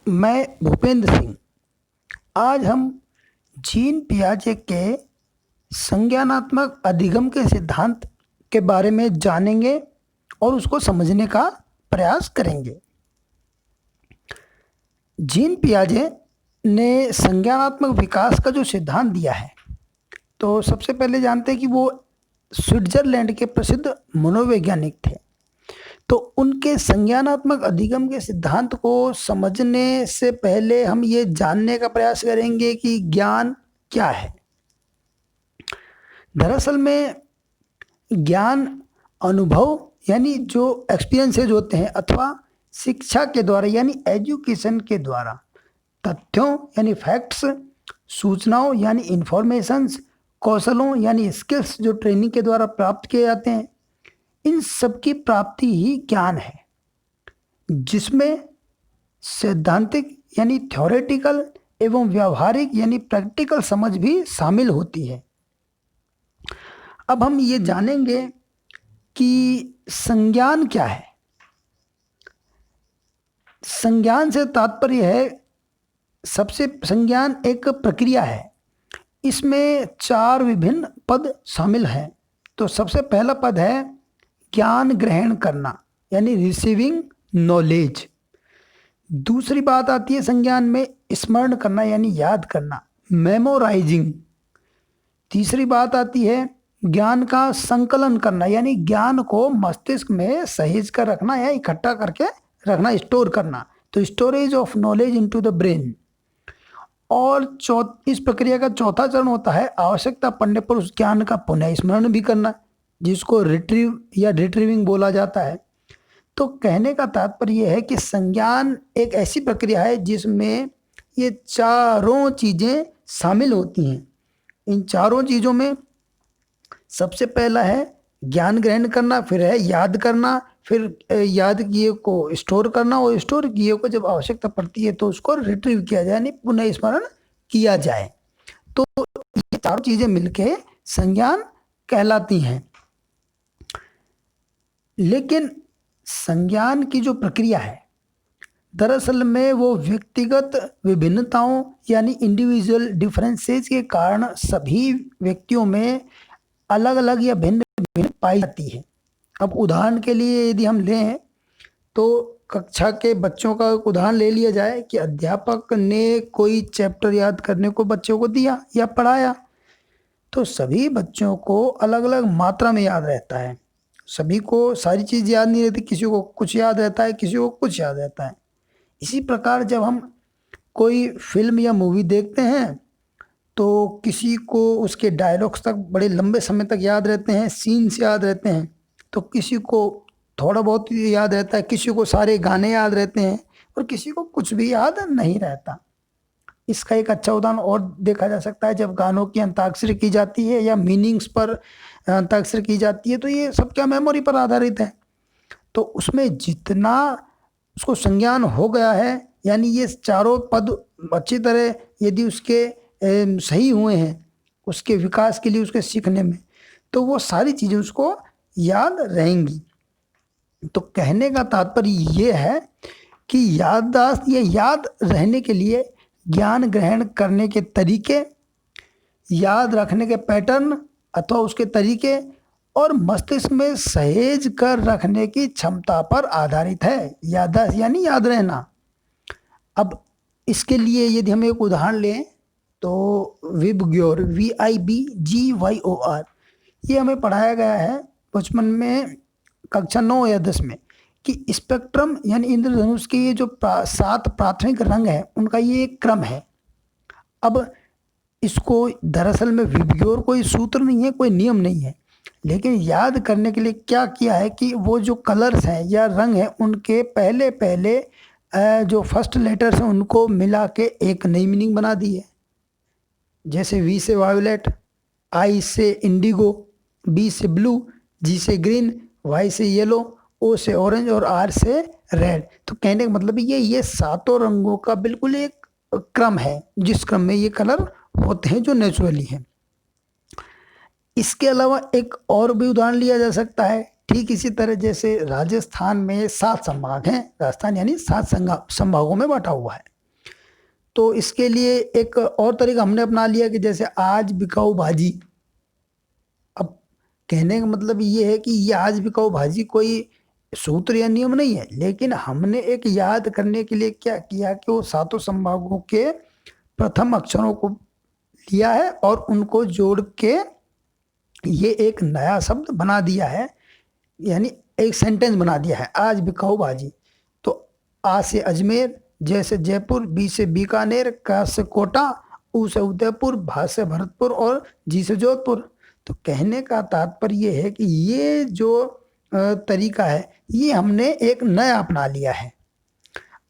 मैं भूपेंद्र सिंह। आज हम जीन पियाजे के संज्ञानात्मक अधिगम के सिद्धांत के बारे में जानेंगे और उसको समझने का प्रयास करेंगे। जीन पियाजे ने संज्ञानात्मक विकास का जो सिद्धांत दिया है, तो सबसे पहले जानते हैं कि वो स्विट्जरलैंड के प्रसिद्ध मनोवैज्ञानिक थे। तो उनके संज्ञानात्मक अधिगम के सिद्धांत को समझने से पहले हम ये जानने का प्रयास करेंगे कि ज्ञान क्या है। दरअसल में ज्ञान अनुभव यानी जो एक्सपीरियंसेज होते हैं अथवा शिक्षा के द्वारा यानी एजुकेशन के द्वारा तथ्यों यानी फैक्ट्स, सूचनाओं यानी इंफॉर्मेशंस, कौशलों यानी स्किल्स जो ट्रेनिंग के द्वारा प्राप्त किए जाते हैं, इन सब की प्राप्ति ही ज्ञान है, जिसमें सैद्धांतिक यानी थ्योरेटिकल एवं व्यावहारिक यानी प्रैक्टिकल समझ भी शामिल होती है। अब हम ये जानेंगे कि संज्ञान क्या है। संज्ञान से तात्पर्य है, सबसे संज्ञान एक प्रक्रिया है। इसमें 4 विभिन्न पद शामिल हैं। तो सबसे पहला पद है ज्ञान ग्रहण करना यानी रिसीविंग नॉलेज। दूसरी बात आती है संज्ञान में स्मरण करना यानी याद करना, मेमोराइजिंग। तीसरी बात आती है ज्ञान का संकलन करना यानी ज्ञान को मस्तिष्क में सहेज कर रखना या इकट्ठा करके रखना, स्टोर करना। तो storage of knowledge into the brain. और इस प्रक्रिया का चौथा चरण होता है आवश्यकता पड़ने पर उस ज्ञान का पुनः स्मरण भी करना, जिसको रिट्रीव या रिट्रीविंग बोला जाता है। तो कहने का तात्पर्य यह है कि संज्ञान एक ऐसी प्रक्रिया है जिसमें ये चारों चीज़ें शामिल होती हैं। इन चारों चीज़ों में सबसे पहला है ज्ञान ग्रहण करना, फिर है याद करना, फिर याद किए को स्टोर करना, और स्टोर किए को जब आवश्यकता पड़ती है तो उसको रिट्रीव किया जाए यानी पुनः स्मरण किया जाए। तो ये चारों चीज़ें मिलके संज्ञान कहलाती हैं। लेकिन संज्ञान की जो प्रक्रिया है, दरअसल में वो व्यक्तिगत विभिन्नताओं यानी इंडिविजुअल डिफरेंसेस के कारण सभी व्यक्तियों में अलग अलग या भिन्न भिन्न पाई जाती है। अब उदाहरण के लिए यदि हम लें तो कक्षा के बच्चों का उदाहरण ले लिया जाए कि अध्यापक ने कोई चैप्टर याद करने को बच्चों को दिया या पढ़ाया, तो सभी बच्चों को अलग अलग मात्रा में याद रहता है। सभी को सारी चीज़ याद नहीं रहती, किसी को कुछ याद रहता है, किसी को कुछ याद रहता है। इसी प्रकार जब हम कोई फिल्म या मूवी देखते हैं तो किसी को उसके डायलॉग्स तक बड़े लंबे समय तक याद रहते हैं, सीन्स याद रहते हैं, तो किसी को थोड़ा बहुत याद रहता है, किसी को सारे गाने याद रहते हैं और किसी को कुछ भी याद नहीं रहता। इसका एक अच्छा उदाहरण और देखा जा सकता है जब गानों की अंताक्षरी की जाती है या मीनिंग्स पर अंताक्षरी की जाती है, तो ये सब क्या मेमोरी पर आधारित है। तो उसमें जितना उसको संज्ञान हो गया है यानी ये चारों पद अच्छी तरह यदि उसके सही हुए हैं उसके विकास के लिए, उसके सीखने में, तो वो सारी चीज़ें उसको याद रहेंगी। तो कहने का तात्पर्य ये है कि याददाश्त या याद रहने के लिए ज्ञान ग्रहण करने के तरीके, याद रखने के पैटर्न अथवा उसके तरीके और मस्तिष्क में सहेज कर रखने की क्षमता पर आधारित है याददाश्त यानी याद रहना। अब इसके लिए यदि हम एक उदाहरण लें तो विबग्योर VIBGYOR, ये हमें पढ़ाया गया है बचपन में कक्षा 9 या 10 में कि स्पेक्ट्रम यानी इंद्रधनुष के ये जो 7 प्राथमिक रंग हैं उनका ये एक क्रम है। अब इसको दरअसल में विबग्योर कोई सूत्र नहीं है, कोई नियम नहीं है, लेकिन याद करने के लिए क्या किया है कि वो जो कलर्स हैं या रंग हैं उनके पहले पहले जो फर्स्ट लेटर्स हैं उनको मिला के एक नई मीनिंग बना दी है। जैसे V से वायोलेट, I से इंडिगो, B से ब्लू, G से ग्रीन, Y से येलो, O से ऑरेंज और R से रेड। तो कहने का मतलब ये 7 रंगों का बिल्कुल एक क्रम है जिस क्रम में ये कलर होते हैं जो नेचुरली है। इसके अलावा एक और भी उदाहरण लिया जा सकता है। ठीक इसी तरह जैसे राजस्थान में 7 संभाग हैं, राजस्थान यानी 7 संभागों में बांटा हुआ है। तो इसके लिए एक और तरीका हमने अपना लिया कि जैसे आज बिकाऊ भाजी। अब कहने का मतलब ये है कि ये आज बिकाऊ भाजी कोई सूत्र या नियम नहीं है, लेकिन हमने एक याद करने के लिए क्या किया कि वो सातों संभागों के प्रथम अक्षरों को लिया है और उनको जोड़ के ये एक नया शब्द बना दिया है, यानी एक सेंटेंस बना दिया है, आज बिकाऊ भाजी। तो आ से अजमेर, जय से जयपुर, बी से बीकानेर, का से कोटा, उ से उदयपुर, भा से भरतपुर और जी से जोधपुर। तो कहने का तात्पर्य ये है कि ये जो तरीका है ये हमने एक नया अपना लिया है।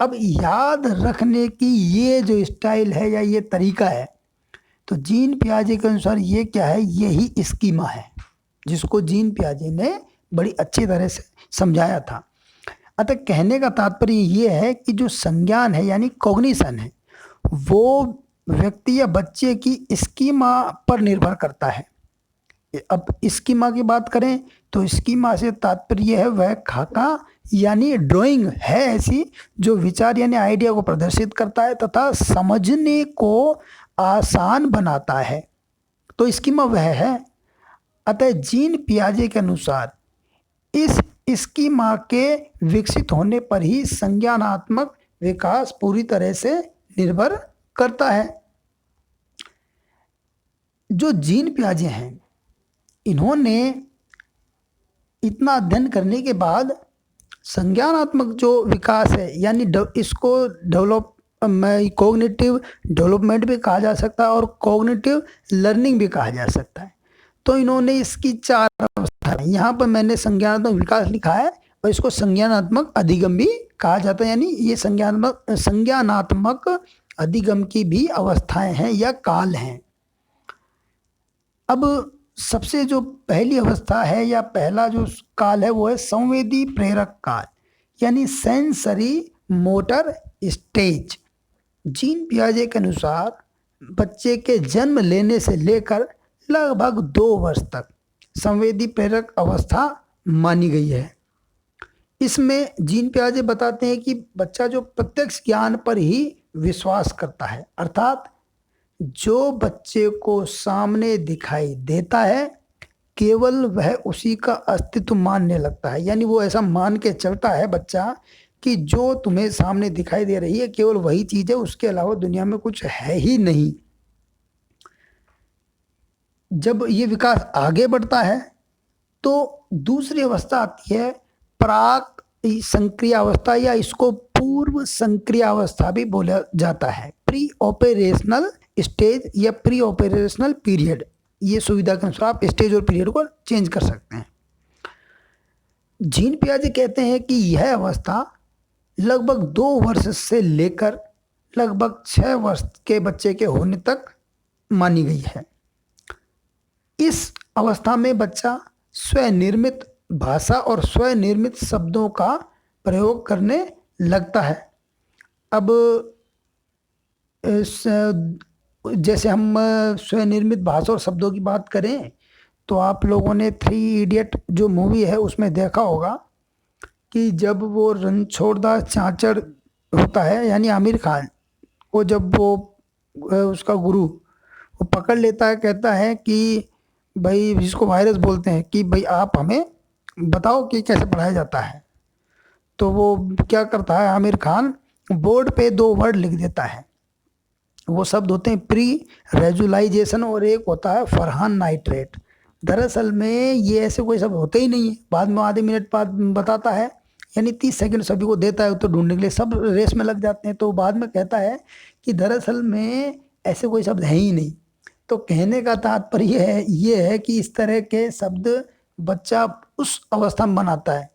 अब याद रखने की ये जो स्टाइल है या ये तरीका है, तो जीन पियाजे के अनुसार ये क्या है, यही स्कीमा है जिसको जीन पियाजे ने बड़ी अच्छी तरह से समझाया था। अतः कहने का तात्पर्य ये है कि जो संज्ञान है यानी कॉग्निशन है वो व्यक्ति या बच्चे की स्कीमा पर निर्भर करता है। अब स्कीमा की बात करें तो स्कीमा से तात्पर्य है वह खाका यानी ड्राइंग है ऐसी जो विचार यानी आइडिया को प्रदर्शित करता है तथा समझने को आसान बनाता है, तो स्कीमा वह है। अतः जीन पियाजे के अनुसार इस स्कीमा के विकसित होने पर ही संज्ञानात्मक विकास पूरी तरह से निर्भर करता है। जो जीन पियाजे हैं इन्होंने इतना अध्ययन करने के बाद संज्ञानात्मक जो विकास है यानी इसको कॉग्निटिव डेवलपमेंट भी कहा जा सकता है और कॉग्निटिव लर्निंग भी कहा जा सकता है। तो इन्होंने इसकी 4 अवस्था है। यहाँ पर मैंने संज्ञानात्मक विकास लिखा है और इसको संज्ञानात्मक अधिगम भी कहा जाता है, यानी ये संज्ञानात्मक अधिगम की भी अवस्थाएं हैं या काल हैं। अब सबसे जो पहली अवस्था है या पहला जो काल है वो है संवेदी प्रेरक काल यानी सेंसरी मोटर स्टेज। जीन पियाजे के अनुसार बच्चे के जन्म लेने से लेकर लगभग 2 वर्ष तक संवेदी प्रेरक अवस्था मानी गई है। इसमें जीन पियाजे बताते हैं कि बच्चा जो प्रत्यक्ष ज्ञान पर ही विश्वास करता है, अर्थात जो बच्चे को सामने दिखाई देता है केवल वह उसी का अस्तित्व मानने लगता है, यानी वो ऐसा मान के चलता है बच्चा कि जो तुम्हें सामने दिखाई दे रही है केवल वही चीज़ है, उसके अलावा दुनिया में कुछ है ही नहीं। जब ये विकास आगे बढ़ता है तो दूसरी अवस्था आती है प्राक संक्रिय अवस्था या इसको पूर्व संक्रिय अवस्था भी बोला जाता है, प्री ऑपरेशनल स्टेज या प्री ऑपरेशनल पीरियड। ये सुविधा के अनुसार आप स्टेज और पीरियड को चेंज कर सकते हैं। जीन पियाजे कहते हैं कि यह अवस्था लगभग 2 वर्ष से लेकर लगभग 6 वर्ष के बच्चे के होने तक मानी गई है। इस अवस्था में बच्चा स्वनिर्मित भाषा और स्वनिर्मित शब्दों का प्रयोग करने लगता है। अब जैसे हम स्वनिर्मित भाषा और शब्दों की बात करें तो आप लोगों ने 3 इडियट जो मूवी है उसमें देखा होगा कि जब वो रणछोड़दास चाँचड़ होता है यानी आमिर खान को, जब वो उसका गुरु वो पकड़ लेता है, कहता है कि भाई, जिसको वायरस बोलते हैं, कि भाई आप हमें बताओ कि कैसे पढ़ाया जाता है। तो वो क्या करता है आमिर खान, बोर्ड पे 2 वर्ड लिख देता है। वो शब्द होते हैं प्री रेजुलाइजेशन और एक होता है फरहान नाइट्रेट। दरअसल में ये ऐसे कोई शब्द होते ही नहीं है, बाद में आधे मिनट बाद बताता है, यानी 30 सेकंड सभी को देता है तो ढूंढने के लिए, सब रेस में लग जाते हैं। तो बाद में कहता है कि दरअसल में ऐसे कोई शब्द है ही नहीं। तो कहने का तात्पर्य है ये है कि इस तरह के शब्द बच्चा उस अवस्था में बनाता है,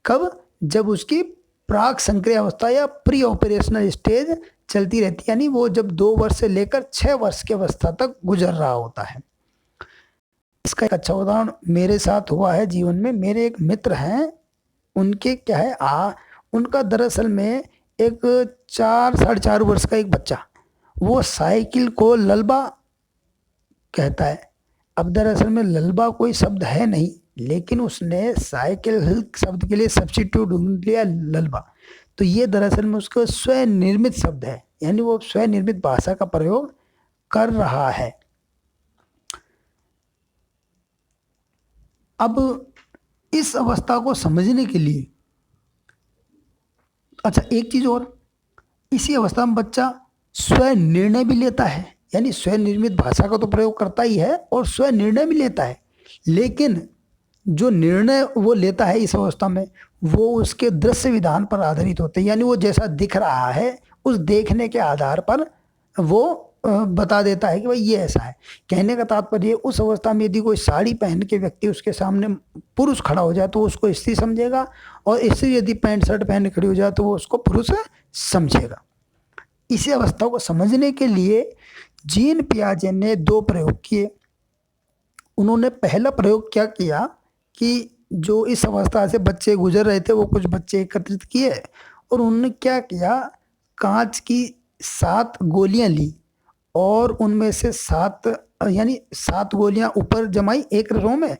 कब, जब उसकी प्राक संक्रिय अवस्था या प्री ऑपरेशनल स्टेज चलती रहती है, यानी वो जब 2 वर्ष से लेकर 6 वर्ष की अवस्था तक गुजर रहा होता है। इसका एक अच्छा उदाहरण मेरे साथ हुआ है जीवन में। मेरे एक मित्र हैं, उनके क्या है उनका दरअसल में एक 4-4.5 वर्ष का एक बच्चा, वो साइकिल को ललबा कहता है। अब दरअसल में ललबा कोई शब्द है नहीं, लेकिन उसने साइकिल शब्द के लिए सब्स्टिट्यूट ढूंढ लिया ललबा। तो ये दरअसल में उसका स्वनिर्मित शब्द है, यानी वो स्वनिर्मित भाषा का प्रयोग कर रहा है। अब इस अवस्था को समझने के लिए, अच्छा एक चीज और, इसी अवस्था में बच्चा स्व निर्णय भी लेता है, यानी स्वनिर्मित भाषा का तो प्रयोग करता ही है और स्व निर्णय भी लेता है, लेकिन जो निर्णय वो लेता है इस अवस्था में वो उसके दृश्य विधान पर आधारित होते हैं, यानी वो जैसा दिख रहा है उस देखने के आधार पर वो बता देता है कि भाई ये ऐसा है। कहने का तात्पर्य, उस अवस्था में यदि कोई साड़ी पहन के व्यक्ति उसके सामने पुरुष खड़ा हो जाए तो उसको स्त्री समझेगा, और स्त्री यदि पैंट शर्ट पहन के खड़ी हो जाए तो वो उसको पुरुष समझेगा। इसी अवस्था को समझने के लिए जीन पियाजे ने दो प्रयोग किए। उन्होंने पहला प्रयोग क्या किया कि जो इस अवस्था से बच्चे गुजर रहे थे वो कुछ बच्चे एकत्रित किए और उन्होंने क्या किया, कांच की 7 गोलियां ली और उनमें से 7 यानी 7 गोलियां ऊपर जमाई एक रो में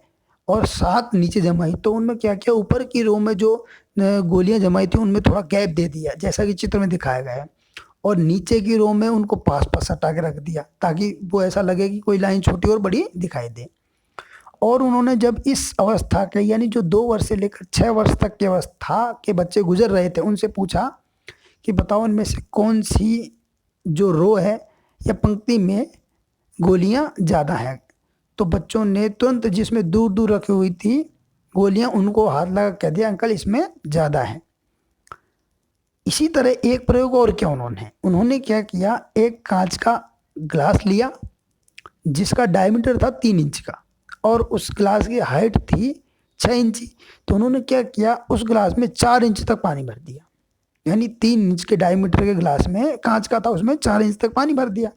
और 7 नीचे जमाई। तो उनमें क्या किया, ऊपर की रो में जो गोलियां जमाई थी उनमें थोड़ा गैप दे दिया जैसा कि चित्र में दिखाया गया है, और नीचे की रो में उनको पास पास हटा के रख दिया ताकि वो ऐसा लगे कि कोई लाइन छोटी और बड़ी दिखाई दे। और उन्होंने जब इस अवस्था के यानी जो 2 वर्ष से लेकर 6 वर्ष तक की अवस्था के बच्चे गुजर रहे थे उनसे पूछा कि बताओ इनमें से कौन सी जो रो है या पंक्ति में गोलियां ज़्यादा हैं। तो बच्चों ने तुरंत जिसमें दूर दूर रखी हुई थी गोलियां उनको हाथ लगा कह दिया अंकल इसमें ज़्यादा है। इसी तरह एक प्रयोग और किया उन्होंने क्या किया, एक कांच का ग्लास लिया जिसका डायमीटर था 3 इंच का और उस ग्लास की हाइट थी 6 इंच। तो उन्होंने क्या किया, उस ग्लास में 4 इंच तक पानी भर दिया, यानी 3 इंच के डायमीटर के ग्लास में कांच का था उसमें 4 इंच तक पानी भर दिया।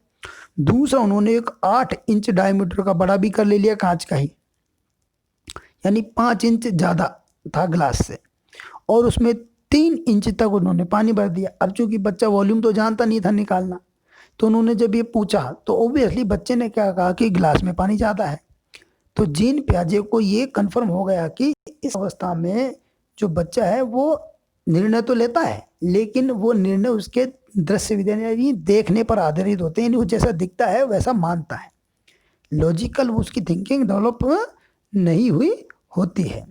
दूसरा उन्होंने एक 8 इंच डायमीटर का बड़ा बीकर ले लिया कांच का ही, यानी 5 इंच ज़्यादा था ग्लास से, और उसमें 3 इंच तक उन्होंने पानी भर दिया। अब चूंकि बच्चा वॉल्यूम तो जानता नहीं था निकालना, तो उन्होंने जब ये पूछा तो ऑब्वियसली बच्चे ने क्या कहा कि ग्लास में पानी ज़्यादा है। तो जीन पियाजे को ये कन्फर्म हो गया कि इस अवस्था में जो बच्चा है वो निर्णय तो लेता है लेकिन वो निर्णय उसके दृश्य विधान यानी देखने पर आधारित होते हैं, यानी वो जैसा दिखता है वैसा मानता है, लॉजिकल उसकी थिंकिंग डेवलप नहीं हुई होती है।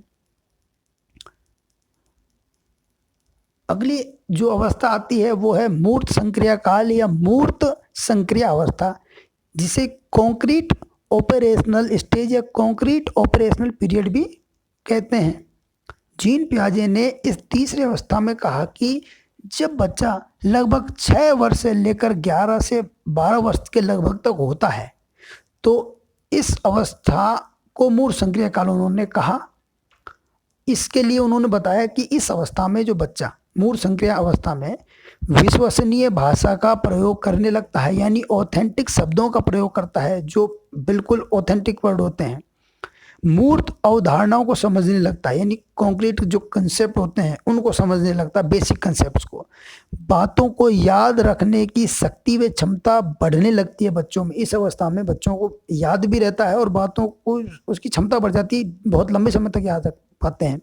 अगली जो अवस्था आती है वो है मूर्त संक्रिया काल या मूर्त संक्रिया अवस्था, जिसे कॉन्क्रीट ऑपरेशनल स्टेज या कॉन्क्रीट ऑपरेशनल पीरियड भी कहते हैं। जीन पियाजे ने इस तीसरी अवस्था में कहा कि जब बच्चा लगभग 6 वर्ष से लेकर 11 से 12 वर्ष के लगभग तक होता है तो इस अवस्था को मूर्त संक्रिया काल उन्होंने कहा। इसके लिए उन्होंने बताया कि इस अवस्था में जो बच्चा मूर्त संक्रिया अवस्था में विश्वसनीय भाषा का प्रयोग करने लगता है, यानी ऑथेंटिक शब्दों का प्रयोग करता है जो बिल्कुल ऑथेंटिक वर्ड होते हैं, मूर्त अवधारणाओं को समझने लगता है, यानी कॉन्क्रीट जो कंसेप्ट होते हैं उनको समझने लगता है, बेसिक कंसेप्ट्स को, बातों को याद रखने की शक्ति व क्षमता बढ़ने लगती है बच्चों में। इस अवस्था में बच्चों को याद भी रहता है और बातों को उसकी क्षमता बढ़ जाती है, बहुत लंबे समय तक याद रख पाते हैं।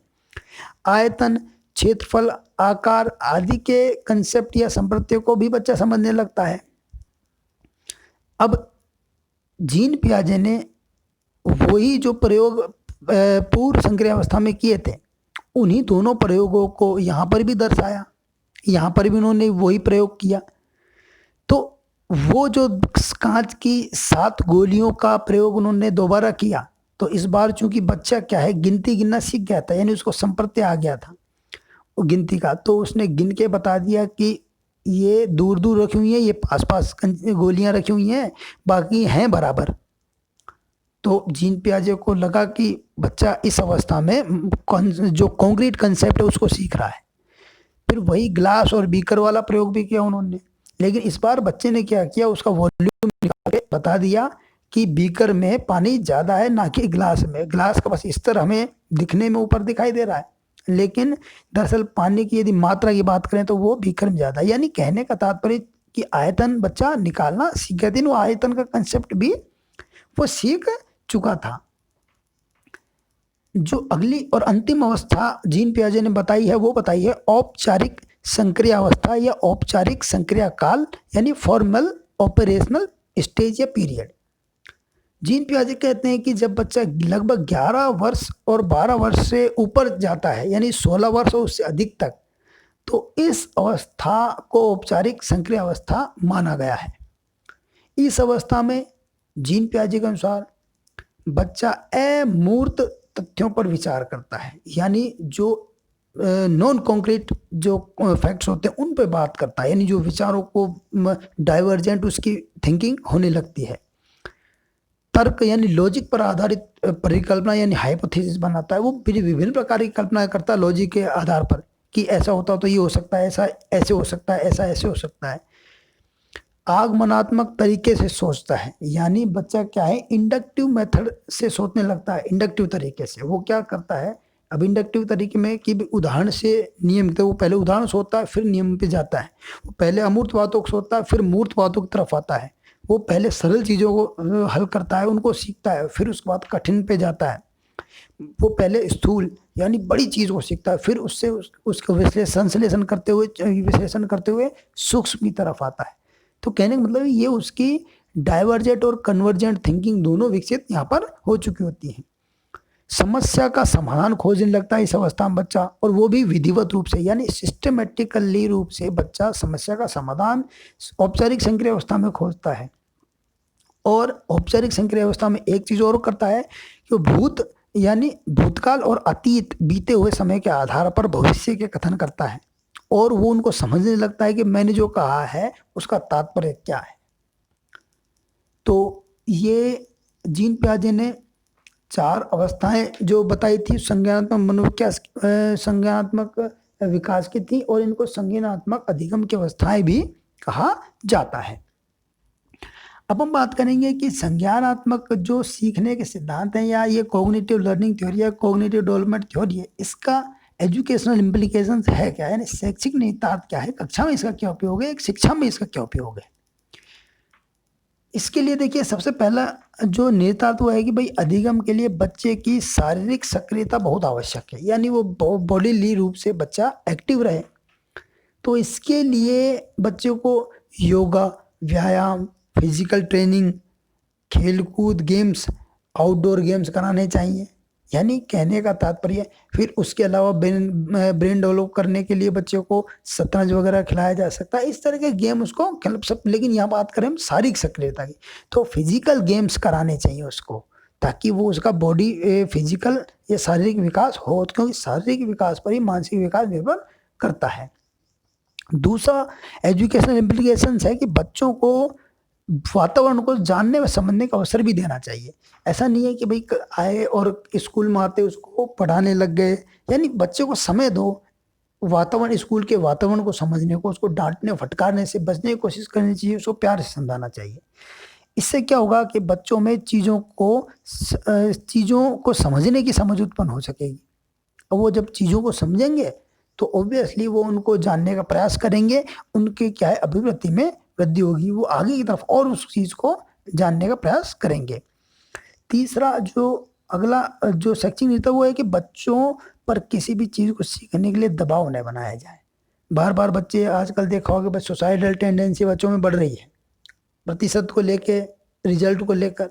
आयतन, क्षेत्रफल, आकार आदि के कंसेप्ट या संप्रत्यों को भी बच्चा समझने लगता है। अब जीन पियाजे ने वही जो प्रयोग पूर्व संक्रिया अवस्था में किए थे उन्हीं दोनों प्रयोगों को यहाँ पर भी दर्शाया, यहाँ पर भी उन्होंने वही प्रयोग किया। तो वो जो कांच की 7 गोलियों का प्रयोग उन्होंने दोबारा किया, तो इस बार चूंकि बच्चा क्या है गिनती गिनना सीख गया था, यानी उसको संप्रत्य आ गया था वो गिनती का, तो उसने गिन के बता दिया कि ये दूर दूर रखी हुई है, ये पास पास गोलियां रखी हुई हैं, बाकी हैं बराबर। तो जीन पियाजे को लगा कि बच्चा इस अवस्था में जो कॉन्क्रीट कंसेप्ट है उसको सीख रहा है। फिर वही ग्लास और बीकर वाला प्रयोग भी किया उन्होंने, लेकिन इस बार बच्चे ने क्या किया, उसका वॉल्यूम निकाल के बता दिया कि बीकर में पानी ज़्यादा है ना कि ग्लास में। ग्लास का बस स्तर हमें दिखने में ऊपर दिखाई दे रहा है, लेकिन दरअसल पानी की यदि मात्रा की बात करें तो वो बीकर में ज़्यादा है। यानी कहने का तात्पर्य कि आयतन बच्चा निकालना सीख गया था, वो आयतन का कंसेप्ट भी वो सीख चुका था। जो अगली और अंतिम अवस्था जीन पियाजे ने बताई है वो बताई है औपचारिक संक्रियावस्था या औपचारिक संक्रिया काल यानी फॉर्मल ऑपरेशनल स्टेज या पीरियड। जीन पियाजे कहते हैं कि जब बच्चा लगभग 11 वर्ष और 12 वर्ष से ऊपर जाता है यानी 16 वर्ष और उससे अधिक तक, तो इस अवस्था को औपचारिक संक्रिय अवस्था माना गया है। इस अवस्था में जीन पियाजे के अनुसार बच्चा अमूर्त तथ्यों पर विचार करता है, यानी जो नॉन कॉन्क्रीट जो फैक्ट्स होते हैं उन पर बात करता है, यानी जो विचारों को डाइवर्जेंट उसकी थिंकिंग होने लगती है। तर्क यानी लॉजिक पर आधारित परिकल्पना यानी हाइपोथेसिस बनाता है। वो विभिन्न प्रकार की कल्पना करता है लॉजिक के आधार पर कि ऐसा होता तो ये हो सकता है, ऐसा ऐसे हो सकता है, ऐसा ऐसे हो सकता है। आगमनात्मक तरीके से सोचता है, यानी बच्चा क्या है इंडक्टिव मेथड से सोचने लगता है। इंडक्टिव तरीके से वो क्या करता है, अब इंडक्टिव तरीके में कि उदाहरण से नियम, तो वो पहले उदाहरण सोचता है फिर नियम पे जाता है। वो पहले अमूर्त बातों को सोचता है फिर मूर्त बातों की तरफ आता है। वो पहले सरल चीज़ों को हल करता है, उनको सीखता है, फिर उसके बाद कठिन पे जाता है। वो पहले स्थूल यानी बड़ी चीज़ को सीखता है, फिर उससे उसका विश्लेषण करते हुए सूक्ष्म की तरफ आता है। तो कहने का मतलब ये उसकी डाइवर्जेंट और कन्वर्जेंट थिंकिंग दोनों विकसित यहाँ पर हो चुकी होती है। समस्या का समाधान खोजने लगता है इस अवस्था में बच्चा, और वो भी विधिवत रूप से, यानी सिस्टमेटिकली रूप से बच्चा समस्या का समाधान औपचारिक संक्रिय अवस्था में खोजता है। और औपचारिक संक्रिय अवस्था में एक चीज़ और करता है कि भूत यानी भूतकाल और अतीत बीते हुए समय के आधार पर भविष्य के कथन करता है, और वो उनको समझने लगता है कि मैंने जो कहा है उसका तात्पर्य क्या है। तो ये जीन पियाजे ने 4 अवस्थाएं जो बताई थी संज्ञानात्मक मनोविकास संज्ञानात्मक विकास की थी, और इनको संज्ञानात्मक अधिगम की अवस्थाएं भी कहा जाता है। अब हम बात करेंगे कि संज्ञानात्मक जो सीखने के सिद्धांत हैं, या ये कॉग्निटिव लर्निंग थ्योरी या कॉग्निटिव डेवलपमेंट थ्योरी है, इसका एजुकेशनल इम्प्लीकेशंस है क्या, यानी शैक्षिक निहितार्थ क्या है, कक्षा में इसका क्या उपयोग है, एक शिक्षा में इसका क्या उपयोग है। इसके लिए देखिए सबसे पहला जो निहितार्थ वो है कि भाई अधिगम के लिए बच्चे की शारीरिक सक्रियता बहुत आवश्यक है, यानी वो बॉडीली रूप से बच्चा एक्टिव रहे। तो इसके लिए बच्चों को योगा, व्यायाम, फिजिकल ट्रेनिंग, खेलकूद, गेम्स, आउटडोर गेम्स कराने चाहिए, यानी कहने का तात्पर्य। फिर उसके अलावा ब्रेन डेवलप करने के लिए बच्चों को शतरंज वगैरह खिलाया जा सकता है। इस तरह के गेम उसको खेल सब, लेकिन यहाँ बात करें हम शारीरिक सक्रियता की, तो फिजिकल गेम्स कराने चाहिए उसको, ताकि वो उसका बॉडी फिजिकल या शारीरिक विकास हो, क्योंकि शारीरिक विकास पर ही मानसिक विकास निर्भर करता है। दूसरा एजुकेशनल इम्प्लीकेशंस है कि बच्चों को वातावरण को जानने व समझने का अवसर भी देना चाहिए। ऐसा नहीं है कि भाई आए और स्कूल में आते उसको पढ़ाने लग गए, यानी बच्चे को समय दो, वातावरण, स्कूल के वातावरण को समझने को, उसको डांटने फटकारने से बचने की कोशिश करनी चाहिए, उसको प्यार से समझाना चाहिए। इससे क्या होगा कि बच्चों में चीज़ों को समझने की समझ उत्पन्न हो सकेगी, और वो जब चीज़ों को समझेंगे तो ऑब्वियसली वो उनको जानने का प्रयास करेंगे, उनके क्या है अभिवृत्ति में वृद्धि होगी, वो आगे की तरफ और उस चीज़ को जानने का प्रयास करेंगे। तीसरा जो अगला जो शैक्षिक नीति वो है कि बच्चों पर किसी भी चीज़ को सीखने के लिए दबाव न बनाया जाए। बार बार बच्चे आजकल देखा होगा बस सुसाइडल टेंडेंसी बच्चों में बढ़ रही है, प्रतिशत को लेके, रिजल्ट को लेकर।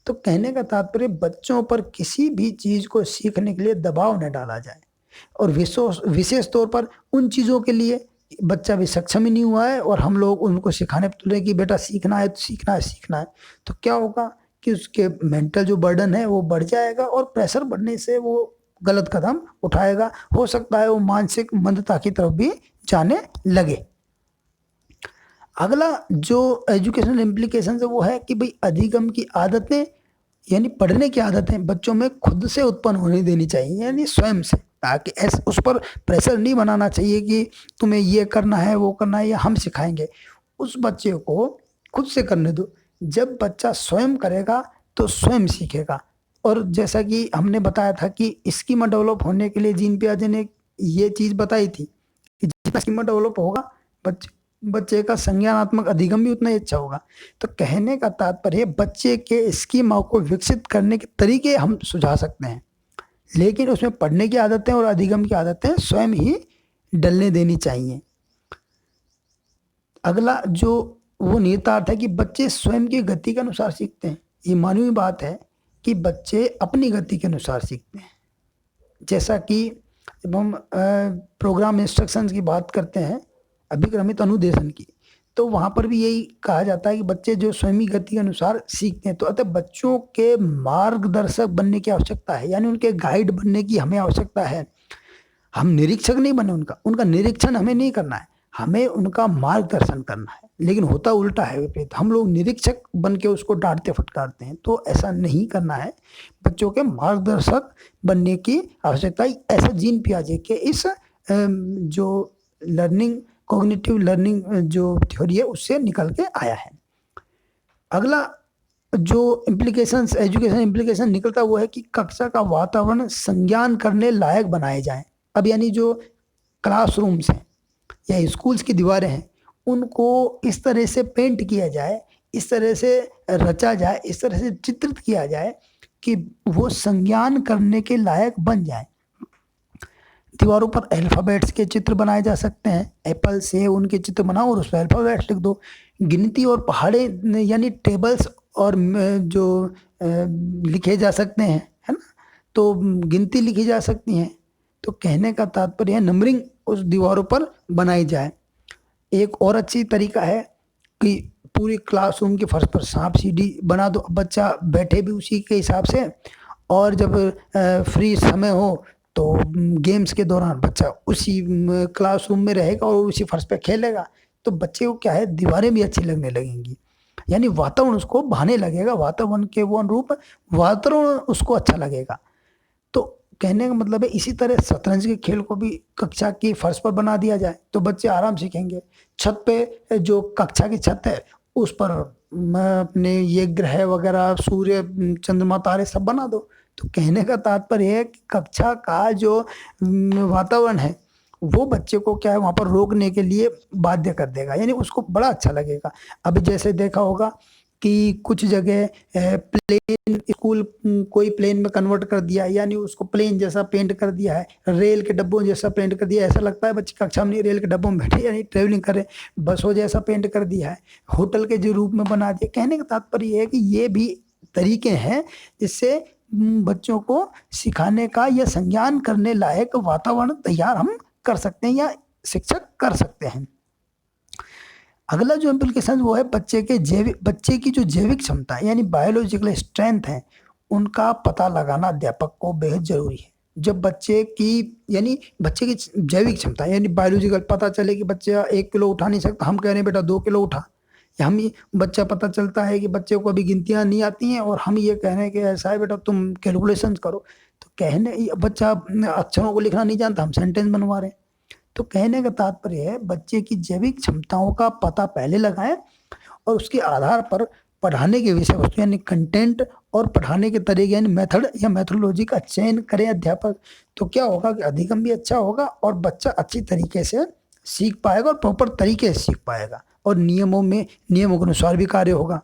तो कहने का तात्पर्य बच्चों पर किसी भी चीज़ को सीखने के लिए दबाव न डाला जाए, और विशेष तौर पर उन चीज़ों के लिए बच्चा भी सक्षम ही नहीं हुआ है और हम लोग उनको सिखाने पर तुले कि बेटा सीखना है तो सीखना है, तो क्या होगा कि उसके मेंटल जो बर्डन है वो बढ़ जाएगा, और प्रेशर बढ़ने से वो गलत कदम उठाएगा, हो सकता है वो मानसिक मंदता की तरफ भी जाने लगे। अगला जो एजुकेशनल इम्प्लीकेशन है वो है कि भाई अधिगम की आदतें, यानी पढ़ने की आदतें बच्चों में खुद से उत्पन्न होने देनी चाहिए, यानी स्वयं से, ताकि ऐसे उस पर प्रेशर नहीं बनाना चाहिए कि तुम्हें ये करना है वो करना है या हम सिखाएंगे। उस बच्चे को खुद से करने दो। जब बच्चा स्वयं करेगा तो स्वयं सीखेगा। और जैसा कि हमने बताया था कि स्कीमा डेवलप होने के लिए जीन पियाजे ने ये चीज़ बताई थी कि जितना स्कीमा डेवलप होगा बच्चे का संज्ञानात्मक अधिगम भी उतना ही अच्छा होगा। तो कहने का तात्पर्य बच्चे के स्कीमा को विकसित करने के तरीके हम सुझा सकते हैं, लेकिन उसमें पढ़ने की आदतें और अधिगम की आदतें स्वयं ही डलने देनी चाहिए। अगला जो वो निहितार्थ है कि बच्चे स्वयं की गति के अनुसार सीखते हैं। ये मानवीय बात है कि बच्चे अपनी गति के अनुसार सीखते हैं। जैसा कि जब हम प्रोग्राम इंस्ट्रक्शंस की बात करते हैं, अभिक्रमित अनुदेशन की, तो वहाँ पर भी यही कहा जाता है कि बच्चे जो स्वयं की गति के अनुसार सीखते हैं। तो अतः बच्चों के मार्गदर्शक बनने की आवश्यकता है, यानी उनके गाइड बनने की हमें आवश्यकता है। हम निरीक्षक नहीं बने उनका निरीक्षण हमें नहीं करना है, हमें उनका मार्गदर्शन करना है। लेकिन होता उल्टा है विपरीत, हम लोग निरीक्षक बन के उसको डांटते फटकारते हैं। तो ऐसा नहीं करना है, बच्चों के मार्गदर्शक बनने की आवश्यकता है। ऐसा जीन पियाजे के इस जो लर्निंग कॉग्निटिव लर्निंग जो थ्योरी है उससे निकल के आया है। अगला जो इम्प्लीकेशंस एजुकेशन इम्प्लीकेशन निकलता वो है कि कक्षा का वातावरण संज्ञान करने लायक बनाए जाएं। अब यानी जो क्लासरूम्स हैं या स्कूल्स की दीवारें हैं उनको इस तरह से पेंट किया जाए, इस तरह से रचा जाए, इस तरह से चित्रित किया जाए कि वो संज्ञान करने के लायक बन जाए। दीवारों पर अल्फ़ाबेट्स के चित्र बनाए जा सकते हैं, एप्पल से उनके चित्र बनाओ और उस पर अल्फ़ाबेट्स लिख दो। गिनती और पहाड़े यानी टेबल्स और जो लिखे जा सकते हैं, है ना, तो गिनती लिखी जा सकती हैं। तो कहने का तात्पर्य है नंबरिंग उस दीवारों पर बनाई जाए। एक और अच्छी तरीका है कि पूरी क्लासरूम के फर्श पर सांप सीढ़ी बना दो, बच्चा बैठे भी उसी के हिसाब से, और जब फ्री समय हो तो गेम्स के दौरान बच्चा उसी क्लासरूम में रहेगा और उसी फर्श पे खेलेगा। तो बच्चे को क्या है, दीवारें भी अच्छी लगने लगेंगी, यानी वातावरण उसको भाने लगेगा, वातावरण के वो अनुरूप वातावरण उसको अच्छा लगेगा। तो कहने का मतलब है इसी तरह शतरंज के खेल को भी कक्षा की फर्श पर बना दिया जाए तो बच्चे आराम सीखेंगे। छत पे जो कक्षा की छत है उस पर अपने ये ग्रह वगैरह सूर्य चंद्रमा तारे सब बना दो। तो कहने का तात्पर्य है कि कक्षा का जो वातावरण है वो बच्चे को क्या है वहाँ पर रोकने के लिए बाध्य कर देगा, यानी उसको बड़ा अच्छा लगेगा। अभी जैसे देखा होगा कि कुछ जगह प्लेन स्कूल कोई प्लेन में कन्वर्ट कर दिया, यानी उसको प्लेन जैसा पेंट कर दिया है, रेल के डब्बों जैसा पेंट कर दिया है। ऐसा लगता है बच्चे कक्षा में नहीं रेल के डब्बों में बैठे यानी ट्रेवलिंग कर रहे, बसों जैसा पेंट कर दिया है, होटल के जो रूप में बना दिया। कहने का तात्पर्य ये है कि ये भी तरीके हैं जिससे बच्चों को सिखाने का या संज्ञान करने लायक वातावरण तैयार हम कर सकते हैं या शिक्षक कर सकते हैं। अगला जो इम्प्लीकेशन वो है बच्चे की जो जैविक क्षमता है यानी बायोलॉजिकल स्ट्रेंथ है उनका पता लगाना अध्यापक को बेहद जरूरी है। जब बच्चे की जैविक क्षमता यानी बायोलॉजिकल पता चले कि बच्चा 1 किलो उठा नहीं सकता, हम कह रहे हैं बेटा 2 किलो उठा, या हम ये बच्चा पता चलता है कि बच्चे को अभी गिनतियाँ नहीं आती हैं और हम ये कह रहे हैं कि ऐसा है बेटा तुम कैलकुलेशन करो। तो बच्चा अक्षरों को लिखना नहीं जानता, हम सेंटेंस बनवा रहे हैं। तो कहने का तात्पर्य है बच्चे की जैविक क्षमताओं का पता पहले लगाएं और उसके आधार पर पढ़ाने के विषय वस्तु यानी कंटेंट और पढ़ाने के तरीके यानी मेथड या मेथोडोलॉजी का चयन करें अध्यापक। तो क्या होगा कि अधिगम भी अच्छा होगा और बच्चा अच्छी तरीके से सीख पाएगा और प्रॉपर तरीके से सीख पाएगा और नियमों के अनुसार भी कार्य होगा।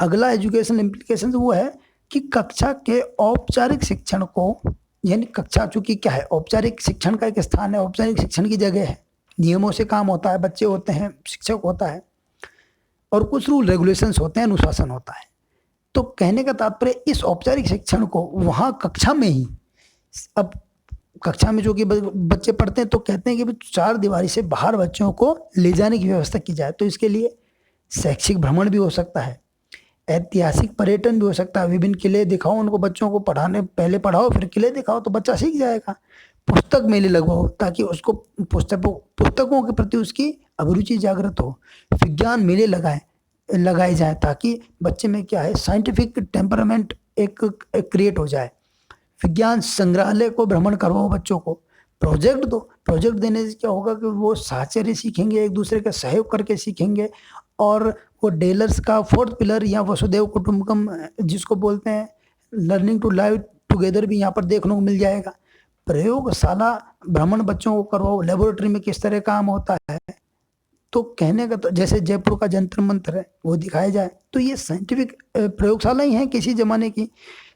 अगला एजुकेशन इम्प्लीकेशन वो है कि कक्षा के औपचारिक शिक्षण को यानी कक्षा चूंकि क्या है औपचारिक शिक्षण का एक स्थान है, औपचारिक शिक्षण की जगह है, नियमों से काम होता है, बच्चे होते हैं, शिक्षक होता है और कुछ रूल रेगुलेशंस होते हैं, अनुशासन होता है। तो कहने का तात्पर्य इस औपचारिक शिक्षण को वहाँ कक्षा में ही, अब कक्षा में जो कि बच्चे पढ़ते हैं तो कहते हैं कि 4 दीवारी से बाहर बच्चों को ले जाने की व्यवस्था की जाए। तो इसके लिए शैक्षिक भ्रमण भी हो सकता है, ऐतिहासिक पर्यटन भी हो सकता है, विभिन्न किले दिखाओ उनको, बच्चों को पहले पढ़ाओ फिर किले दिखाओ तो बच्चा सीख जाएगा। पुस्तक मेले लगवाओ ताकि उसको पुस्तकों के प्रति उसकी अभिरुचि जागृत हो। विज्ञान मेले लगाए जाए ताकि बच्चे में क्या है साइंटिफिक टेम्परामेंट एक क्रिएट हो जाए। विज्ञान संग्रहालय को भ्रमण करवाओ बच्चों को। प्रोजेक्ट दो, प्रोजेक्ट देने से क्या होगा कि वो साहचर्य सीखेंगे, एक दूसरे का सहयोग करके सीखेंगे और वो डेलर्स का 4th पिलर या वसुधैव कुटुंबकम जिसको बोलते हैं लर्निंग टू लाइव टुगेदर भी यहाँ पर देखने को मिल जाएगा। प्रयोगशाला भ्रमण बच्चों को करवाओ, लेबोरेटरी में किस तरह काम होता है। तो कहने का तो जैसे जयपुर का जंतर मंतर है वो दिखाया जाए। तो ये साइंटिफिक प्रयोगशाला ही है किसी जमाने की।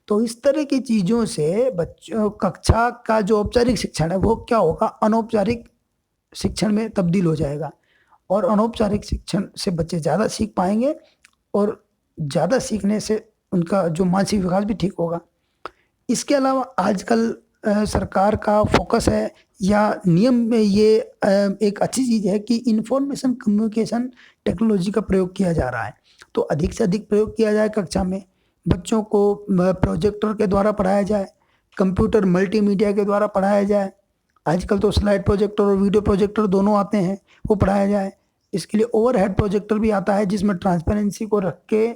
तो इस तरह की चीज़ों से बच्चों कक्षा का जो औपचारिक शिक्षण है वो क्या होगा अनौपचारिक शिक्षण में तब्दील हो जाएगा और अनौपचारिक शिक्षण से बच्चे ज़्यादा सीख पाएंगे और ज़्यादा सीखने से उनका जो मानसिक विकास भी ठीक होगा। इसके अलावा आजकल सरकार का फोकस है या नियम में ये एक अच्छी चीज़ है कि इंफॉर्मेशन कम्युनिकेशन टेक्नोलॉजी का प्रयोग किया जा रहा है। तो अधिक से अधिक प्रयोग किया जाए कक्षा में, बच्चों को प्रोजेक्टर के द्वारा पढ़ाया जाए, कंप्यूटर मल्टीमीडिया के द्वारा पढ़ाया जाए। आजकल तो स्लाइड प्रोजेक्टर और वीडियो प्रोजेक्टर दोनों आते हैं, वो पढ़ाया जाए। इसके लिए ओवरहेड प्रोजेक्टर भी आता है जिसमें ट्रांसपेरेंसी को रख के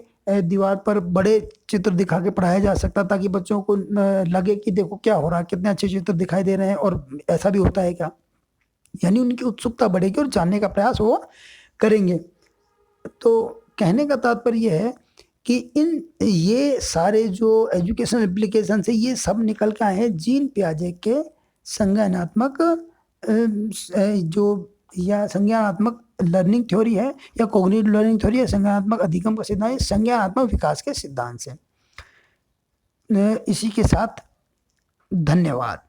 दीवार पर बड़े चित्र दिखा के पढ़ाया जा सकता, ताकि बच्चों को लगे कि देखो क्या हो रहा है, कितने अच्छे चित्र दिखाई दे रहे हैं और ऐसा भी होता है क्या, यानी उनकी उत्सुकता बढ़ेगी और जानने का प्रयास वो करेंगे। तो कहने का तात्पर्य यह है कि ये सारे जो एजुकेशन एप्लीकेशन है ये सब निकल के आए हैं जीन पियाजे के संज्ञानात्मक जो या संज्ञानात्मक लर्निंग थ्योरी है या कॉग्निटिव लर्निंग थ्योरी या संज्ञानात्मक अधिगम का सिद्धांत, संज्ञानात्मक विकास के सिद्धांत से। इसी के साथ धन्यवाद।